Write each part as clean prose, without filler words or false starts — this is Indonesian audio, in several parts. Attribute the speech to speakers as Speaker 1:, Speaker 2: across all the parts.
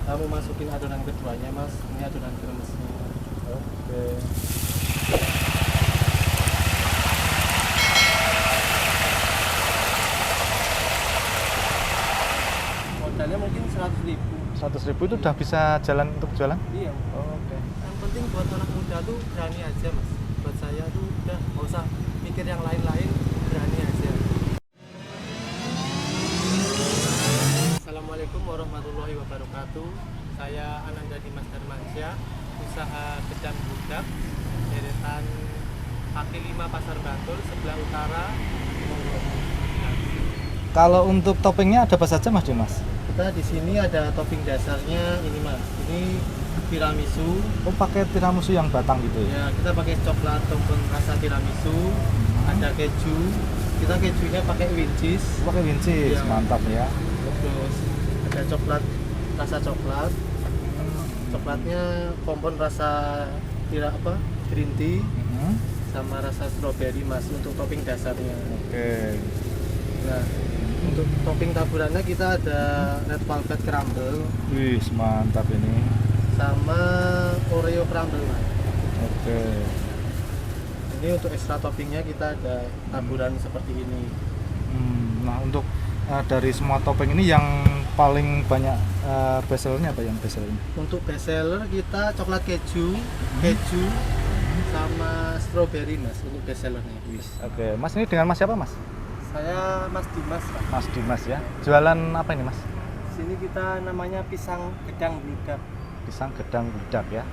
Speaker 1: Kamu masukin adonan keduanya mas, ini adonan kremesnya.
Speaker 2: Oke.
Speaker 1: Modalnya mungkin 100.000.
Speaker 2: 100.000 itu udah bisa jalan untuk jualan?
Speaker 1: Iya.
Speaker 2: Oke.
Speaker 1: Yang penting buat anak muda tuh berani aja mas. Buat saya tuh udah nggak usah mikir yang lain-lain, berani aja. Assalamualaikum warahmatullahi wabarakatuh. Saya Ananda Dimas Darmansyah, usaha Gedang Budak, deretan kaki 5 Pasar Bantul, sebelah utara.
Speaker 2: Kalau untuk toppingnya ada apa saja Mas Dimas?
Speaker 1: Kita di sini ada topping dasarnya ini mas. Ini tiramisu.
Speaker 2: Oh, pakai tiramisu yang batang gitu ya?
Speaker 1: Ya, kita pakai coklat topping rasa tiramisu. Ada keju. Kita kejunya pakai winches.
Speaker 2: Pakai wincis,
Speaker 1: Iya.
Speaker 2: mantap ya.
Speaker 1: Terus ada coklat rasa coklat. Coklatnya kompon rasa green tea sama rasa strawberry mas untuk topping dasarnya.
Speaker 2: Oke.
Speaker 1: Nah, untuk topping taburannya kita ada red velvet crumble
Speaker 2: Wih, mantap ini.
Speaker 1: sama oreo crumble mas.
Speaker 2: Oke.
Speaker 1: Ini untuk ekstra toppingnya kita ada taburan seperti ini.
Speaker 2: Nah, untuk dari semua topping ini yang paling banyak best sellernya apa yang best sellernya?
Speaker 1: Untuk best seller kita coklat keju, keju sama strawberry mas untuk best sellernya.
Speaker 2: Oke, Mas ini dengan Mas siapa Mas?
Speaker 1: Saya Mas Dimas Pak.
Speaker 2: Mas Dimas ya. Jualan apa ini Mas?
Speaker 1: Sini kita namanya pisang gedang bludak.
Speaker 2: Pisang gedang budak ya.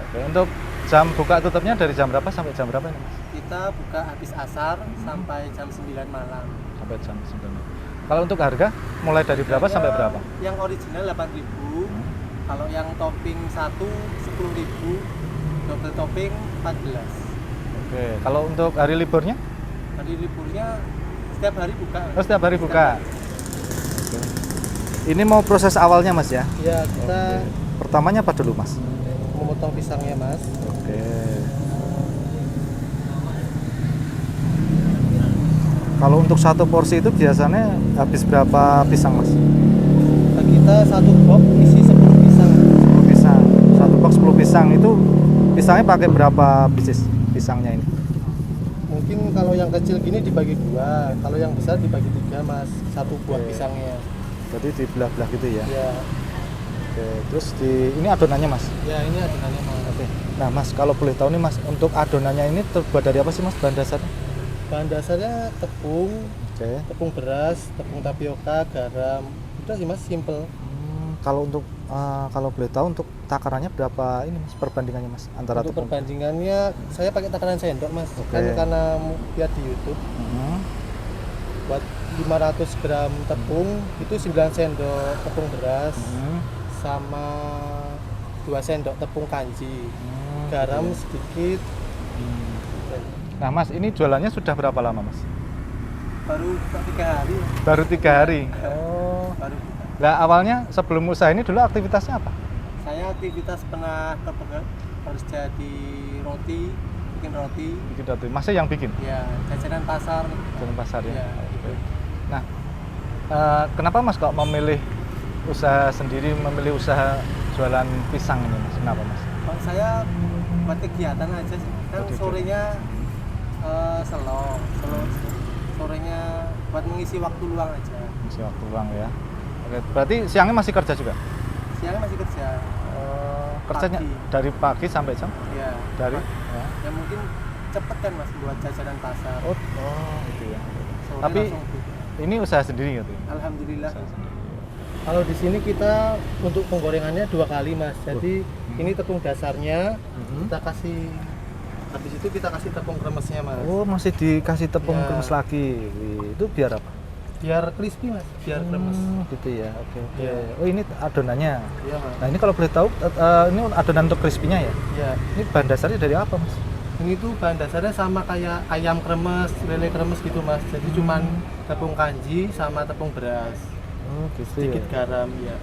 Speaker 2: Oke, untuk jam buka tutupnya dari jam berapa sampai jam berapa ini Mas?
Speaker 1: Kita buka habis asar sampai jam 9 malam.
Speaker 2: Sampai jam 9. Kalau untuk harga mulai dari berapa sampai berapa?
Speaker 1: Yang original 8.000. Kalau yang topping 1 10.000. Double topping 14.
Speaker 2: Oke, kalau untuk hari liburnya?
Speaker 1: Hari liburnya setiap hari buka.
Speaker 2: Oh, setiap hari buka. Oke. Ini mau proses awalnya Mas ya?
Speaker 1: Ya, kita
Speaker 2: Pertamanya apa dulu Mas?
Speaker 1: memotong pisangnya mas.
Speaker 2: Oke. Kalau untuk satu porsi itu biasanya habis berapa pisang Mas?
Speaker 1: Nah, kita satu box isi 10 pisang.
Speaker 2: 10 pisang. Satu box 10 pisang itu pisangnya pakai berapa pieces pisangnya ini?
Speaker 1: Mungkin kalau yang kecil gini dibagi 2, kalau yang besar dibagi 3 mas, satu buah
Speaker 2: Oke.
Speaker 1: pisangnya.
Speaker 2: Jadi di belah-belah gitu ya?
Speaker 1: Ya,
Speaker 2: Oke. Terus ini adonannya Mas?
Speaker 1: ya ini adonannya mas.
Speaker 2: Oke. Nah Mas, kalau boleh tahu nih Mas, untuk adonannya ini terbuat dari apa sih Mas bahan dasarnya?
Speaker 1: Bahan dasarnya tepung,
Speaker 2: Oke.
Speaker 1: tepung beras, tepung tapioka, garam. Udah sih mas, simple.
Speaker 2: Kalau untuk kalau boleh tahu untuk takarannya berapa ini Mas perbandingannya Mas antara
Speaker 1: Untuk
Speaker 2: tepung?
Speaker 1: perbandingannya saya pakai takaran sendok mas.
Speaker 2: Oke.
Speaker 1: Kan karena lihat di YouTube.
Speaker 2: Mhm.
Speaker 1: Buat 500 gram tepung itu 9 sendok tepung beras
Speaker 2: Mhm.
Speaker 1: sama 2 sendok tepung kanji.
Speaker 2: Hmm,
Speaker 1: Garam
Speaker 2: gitu ya.
Speaker 1: sedikit.
Speaker 2: Hmm. Nah Mas, ini jualannya sudah berapa lama Mas?
Speaker 1: Baru 3 hari.
Speaker 2: Baru 3 hari. Oh.
Speaker 1: Baru.
Speaker 2: Nah awalnya sebelum usaha ini dulu aktivitasnya apa?
Speaker 1: Saya aktivitas pernah harus jadi roti, bikin roti.
Speaker 2: Bikin roti. Masih yang bikin?
Speaker 1: Ya, jajanan pasar.
Speaker 2: Jalan pasar ya.
Speaker 1: Ya,
Speaker 2: Oke.
Speaker 1: gitu.
Speaker 2: Nah, kenapa Mas kok memilih usaha sendiri, memilih usaha jualan pisang ini Mas? Kenapa Mas?
Speaker 1: Kalau saya buat kegiatan aja sih. Kan
Speaker 2: Buat
Speaker 1: sorenya slow, sorenya buat mengisi waktu luang aja.
Speaker 2: Masih waktu luang ya. Oke, berarti siangnya masih kerja juga?
Speaker 1: Siang masih kerja.
Speaker 2: Kerjanya
Speaker 1: Pagi.
Speaker 2: dari pagi sampai jam?
Speaker 1: Ya.
Speaker 2: Dari?
Speaker 1: Ya. Ya mungkin cepet kan mas buat jajanan pasar.
Speaker 2: Oh, gitu ya.
Speaker 1: Sore
Speaker 2: Tapi
Speaker 1: langsung buka.
Speaker 2: ini usaha sendiri gitu ya?
Speaker 1: Alhamdulillah.
Speaker 2: Usaha sendiri.
Speaker 1: Kalau di sini kita untuk penggorengannya 2 kali mas. Jadi ini tepung dasarnya kita kasih, habis itu kita kasih tepung kremesnya mas.
Speaker 2: Oh, masih dikasih tepung
Speaker 1: Ya.
Speaker 2: kremes lagi. Wih, itu biar apa?
Speaker 1: Biar crispy mas, biar kremes.
Speaker 2: Gitu ya. Oke, oke.
Speaker 1: Ya.
Speaker 2: Oh, ini adonannya.
Speaker 1: Iya mas.
Speaker 2: Nah, ini kalau boleh tahu ini adonan untuk crispy-nya ya?
Speaker 1: Ya.
Speaker 2: Ini bahan dasarnya dari apa, Mas?
Speaker 1: Ini tuh bahan dasarnya sama kayak ayam kremes, lele kremes gitu mas. Jadi cuman tepung kanji sama tepung beras,
Speaker 2: Oh, gitu
Speaker 1: sedikit
Speaker 2: ya.
Speaker 1: garam ya.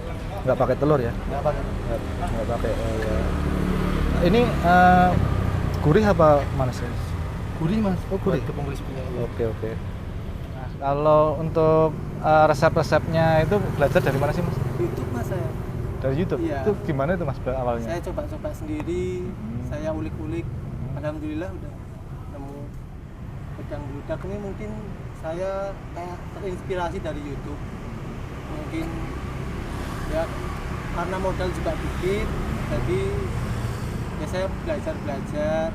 Speaker 2: Nggak pakai telur ya?
Speaker 1: Nggak pakai.
Speaker 2: Nggak pakai. Oh, ya. Ini gurih apa mana sih?
Speaker 1: Gurih mas.
Speaker 2: Oh, gurih.
Speaker 1: Buat tepung crispy-nya. Ya.
Speaker 2: Oke, oke. Nah, kalau untuk resep-resepnya itu belajar dari mana sih, Mas?
Speaker 1: YouTube mas saya.
Speaker 2: Dari YouTube?
Speaker 1: Iya.
Speaker 2: Itu gimana itu mas awalnya?
Speaker 1: Saya coba-coba sendiri, saya ulik-ulik. Alhamdulillah udah nemu pedang bludak ini. Mungkin saya kayak terinspirasi dari YouTube. Mungkin ya karena modal juga dikit, jadi ya saya belajar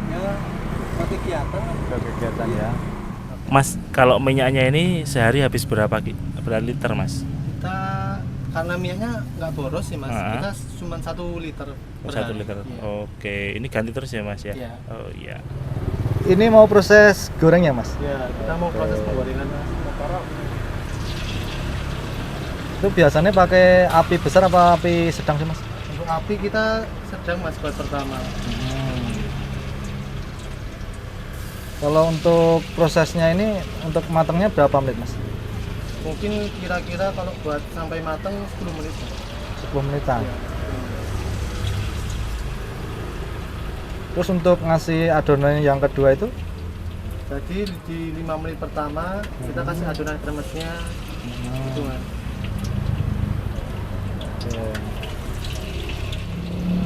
Speaker 1: ya buat kegiatan.
Speaker 2: Buat kegiatan ya.
Speaker 3: Mas, kalau minyaknya ini sehari habis berapa liter mas?
Speaker 1: Kita karena minyaknya nggak boros sih mas,
Speaker 3: Ah.
Speaker 1: kita cuma 1 liter per
Speaker 3: 1
Speaker 1: hari.
Speaker 3: liter.
Speaker 1: Iya.
Speaker 3: Oke, ini ganti terus ya mas ya?
Speaker 1: Iya.
Speaker 3: Oh iya.
Speaker 2: Ini mau proses gorengnya mas?
Speaker 1: Ya, kita mau proses penggorengan mas.
Speaker 2: Itu biasanya pakai api besar apa api sedang sih mas?
Speaker 1: Untuk api kita sedang mas buat pertama.
Speaker 2: Kalau untuk prosesnya ini untuk matangnya berapa menit mas?
Speaker 1: Mungkin kira-kira kalau buat sampai matang 10 menit. Mas.
Speaker 2: 10 menitan.
Speaker 1: Iya.
Speaker 2: Terus untuk ngasih adonan yang kedua itu?
Speaker 1: Jadi di 5 menit pertama kita kasih adonan kremesnya gitu mas.
Speaker 2: Oke.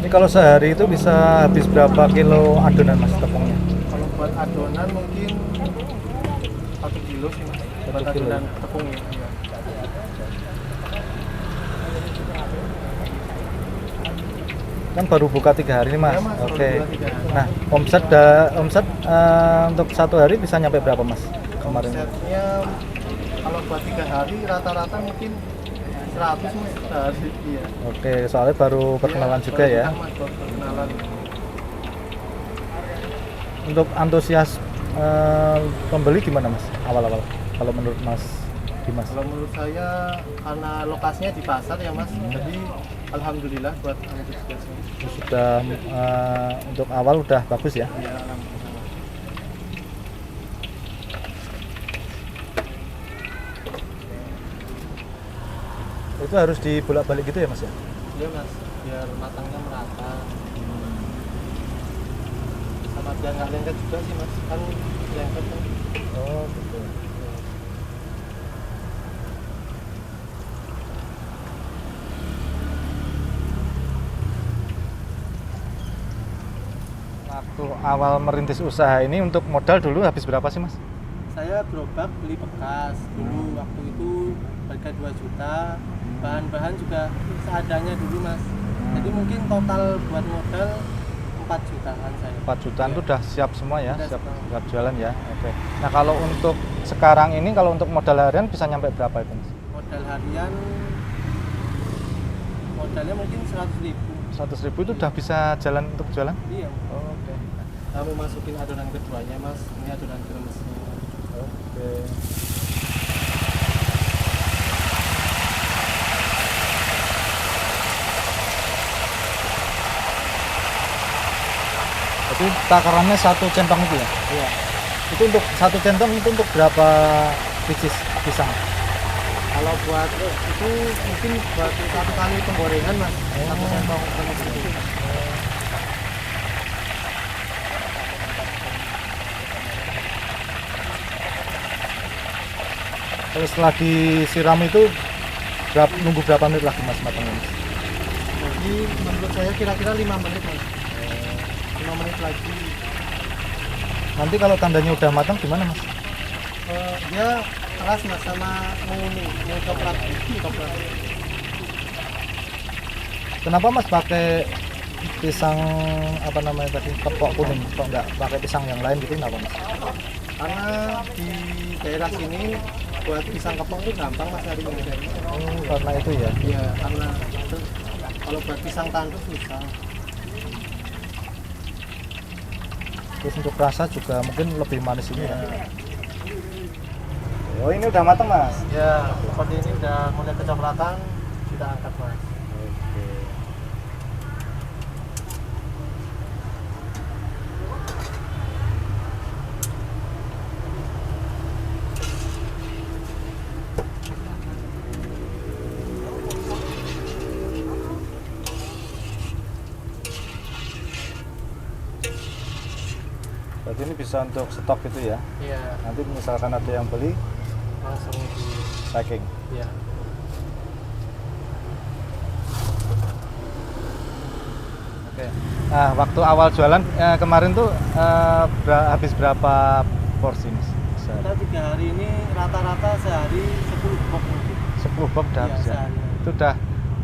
Speaker 2: Ini kalau sehari itu bisa habis berapa kilo adonan mas tepungnya?
Speaker 1: Kalau buat adonan mungkin 1 kilo sih mas. Buat
Speaker 2: 1 kilo.
Speaker 1: adonan tepungnya. Iya.
Speaker 2: Kan baru buka 3 hari nih mas.
Speaker 1: Iya, Mas, baru
Speaker 2: Oke.
Speaker 1: buka 3 hari.
Speaker 2: Nah omset untuk 1 hari bisa nyampe berapa mas kemarin?
Speaker 1: Omsetnya kalau buat 3 hari rata-rata mungkin 100 mas sehari. Iya.
Speaker 2: Oke, soalnya baru perkenalan
Speaker 1: Iya,
Speaker 2: juga
Speaker 1: baru
Speaker 2: ya.
Speaker 1: buka, Mas, baru perkenalan.
Speaker 2: Untuk antusias pembeli gimana mas awal-awal? Kalau menurut mas Dimas?
Speaker 1: Kalau menurut saya karena lokasinya di pasar ya mas, jadi alhamdulillah buat antusiasnya.
Speaker 2: Sudah untuk awal udah bagus ya.
Speaker 1: Ya, alhamdulillah.
Speaker 2: Itu harus dibolak-balik gitu ya mas ya?
Speaker 1: Iya mas, biar matangnya merata. Sama biar nggak lengket juga sih mas, kan lengket kan.
Speaker 2: Oh gitu. Waktu awal merintis usaha ini untuk modal dulu habis berapa sih mas?
Speaker 1: Saya gerobak beli bekas dulu, waktu itu harga 2 juta, bahan-bahan juga seadanya dulu mas. Jadi mungkin total buat modal 4 jutaan saya.
Speaker 2: 4 jutaan
Speaker 1: Iya.
Speaker 2: itu udah siap semua ya,
Speaker 1: Udah
Speaker 2: siap,
Speaker 1: semua.
Speaker 2: siap jualan ya. Oke. Nah kalau untuk sekarang ini kalau untuk modal harian bisa nyampe berapa itu mas?
Speaker 1: Modal harian, modalnya mungkin 100.000.
Speaker 2: 100.000 itu udah bisa jalan untuk jualan?
Speaker 1: Iya.
Speaker 2: Oh, oke.
Speaker 1: Kamu masukin adonan keduanya mas, ini adonan kremesnya.
Speaker 2: Oke. Jadi takarannya 1 centong itu ya?
Speaker 1: Iya.
Speaker 2: Itu untuk 1 centong itu untuk berapa biji pisang?
Speaker 1: Kalau buat itu mungkin buat 1 kali penggorengan mas, 1 sendok kremes itu.
Speaker 2: Kalau setelah disiram itu nunggu berapa menit lagi mas matangnya? Mas?
Speaker 1: Jadi menurut saya kira-kira 5 menit mas. 5 menit lagi.
Speaker 2: Nanti kalau tandanya udah matang gimana mas?
Speaker 1: Dia keras mas sama menguning, mau coklat.
Speaker 2: Kenapa mas pakai pisang apa namanya tadi kepok kuning? Kok nggak pakai pisang yang lain gitu kenapa mas?
Speaker 1: Karena di daerah sini buat pisang kepok itu gampang mas nyarinya.
Speaker 2: Oh, karena itu ya.
Speaker 1: Iya, karena kalau buat pisang tanduk susah.
Speaker 2: Terus untuk rasa juga mungkin lebih manis ini kan? Oh ini udah matang mas?
Speaker 1: Ya, seperti ini udah mulai kecoklatan, kita angkat mas.
Speaker 2: Oke. Berarti ini bisa untuk stok gitu ya?
Speaker 1: Iya,
Speaker 2: Nanti misalkan ada yang beli,
Speaker 1: langsung di
Speaker 2: packing.
Speaker 1: ya.
Speaker 2: Nah, waktu awal jualan kemarin tuh habis berapa porsi mas?
Speaker 1: Kita 3 hari ini rata-rata sehari 10 box mungkin.
Speaker 2: 10 box udah
Speaker 1: Iya,
Speaker 2: habis ya?
Speaker 1: sehari.
Speaker 2: Itu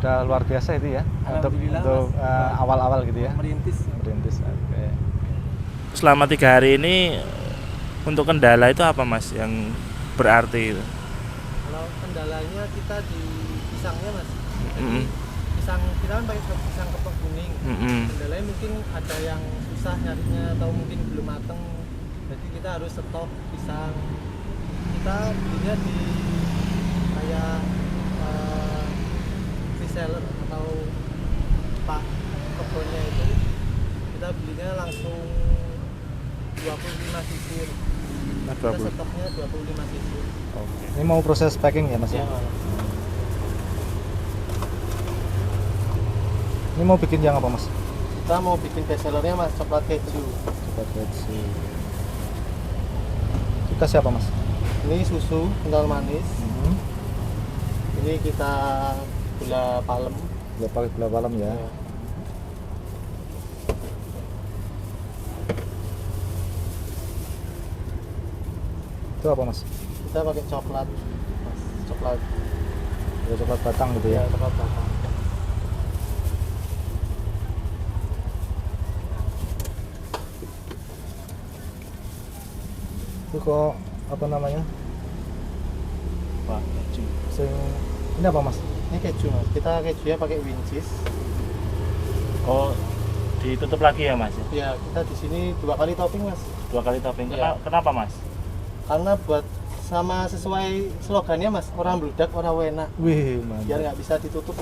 Speaker 2: udah luar biasa itu ya untuk
Speaker 1: Alhamdulillah,
Speaker 2: untuk
Speaker 1: Mas.
Speaker 2: awal-awal gitu ya.
Speaker 1: Merintis.
Speaker 2: Merintis. Oke.
Speaker 3: Selama 3 hari ini untuk kendala itu apa mas yang berarti itu?
Speaker 1: Kalau kendalanya kita di pisangnya mas. Jadi
Speaker 3: Mm-mm.
Speaker 1: pisang kita kan pakai pisang kepok kuning.
Speaker 3: Mm-mm.
Speaker 1: Kendalanya mungkin ada yang susah nyarinya atau mungkin belum mateng. Jadi kita harus stok pisang. Kita belinya di kayak reseller atau pak kebunnya itu. Kita belinya langsung 25 sisir. Kita
Speaker 3: 20.
Speaker 1: stoknya 25 sisir.
Speaker 3: Oke.
Speaker 2: Ini mau proses packing ya mas ya?
Speaker 1: Ya,
Speaker 2: Ini mau bikin yang apa mas?
Speaker 1: kita mau bikin best sellernya mas, coklat keju.
Speaker 2: Coba versi. Kita siapa mas?
Speaker 1: Ini susu kental manis.
Speaker 2: Hmm.
Speaker 1: Ini kita gula palem.
Speaker 2: Pakai gula palem ya.
Speaker 1: Ya.
Speaker 2: Itu apa mas?
Speaker 1: Kita pakai coklat, mas. Coklat.
Speaker 2: Ya, coklat batang gitu
Speaker 1: Ya,
Speaker 2: ya.
Speaker 1: coklat batang.
Speaker 2: Itu kok apa namanya?
Speaker 1: Wah, keju.
Speaker 2: Ini apa mas?
Speaker 1: Ini keju mas. Kita kejunya pakai winchis.
Speaker 3: Oh, ditutup lagi ya mas?
Speaker 1: Ya, kita di sini 2 kali topping mas.
Speaker 3: 2 kali topping.
Speaker 1: Iya.
Speaker 3: Kenapa mas?
Speaker 1: Karena buat sama sesuai slogannya mas, orang bludak orang enak.
Speaker 2: Wih,
Speaker 1: Biar
Speaker 2: mantap.
Speaker 1: nggak bisa ditutup.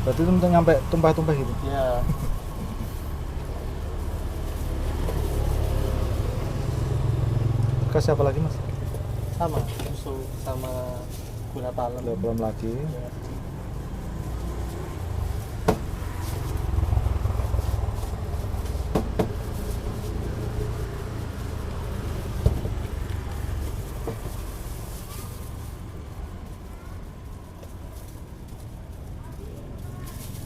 Speaker 2: Berarti itu nyampe tumpah-tumpah gitu.
Speaker 1: Ya.
Speaker 2: Kasih apa lagi mas?
Speaker 1: Sama susu sama gula palem.
Speaker 2: Belum lagi.
Speaker 1: Ya.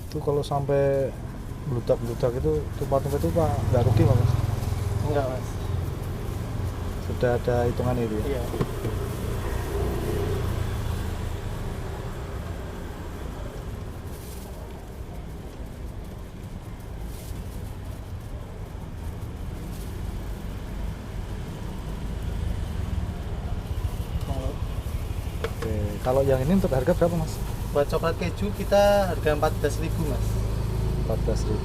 Speaker 2: Itu kalau sampai bludak-bludak itu tumpah-tumpah itu pak nggak rugi mas?
Speaker 1: Enggak mas.
Speaker 2: Sudah ada hitungan itu ya?
Speaker 1: Iya.
Speaker 2: Oke. Kalau yang ini untuk harga berapa mas?
Speaker 1: Buat coklat keju kita harga 14.000 mas.
Speaker 2: 14.000.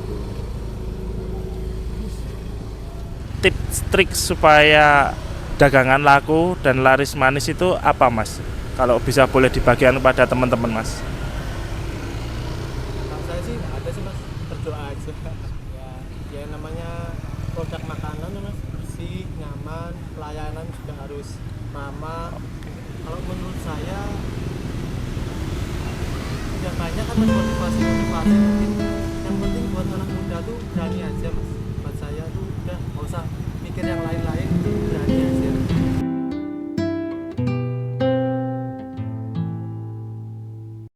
Speaker 3: Tips trik supaya dagangan laku dan laris manis itu apa mas? Kalau bisa boleh dibagikan kepada teman-teman mas.
Speaker 1: Kalau saya sih nggak ada sih mas, berdoa aja. Ya namanya produk makanan ya mas, bersih, nyaman, pelayanan juga harus ramah. Kalau menurut saya yang banyak kan motivasi mungkin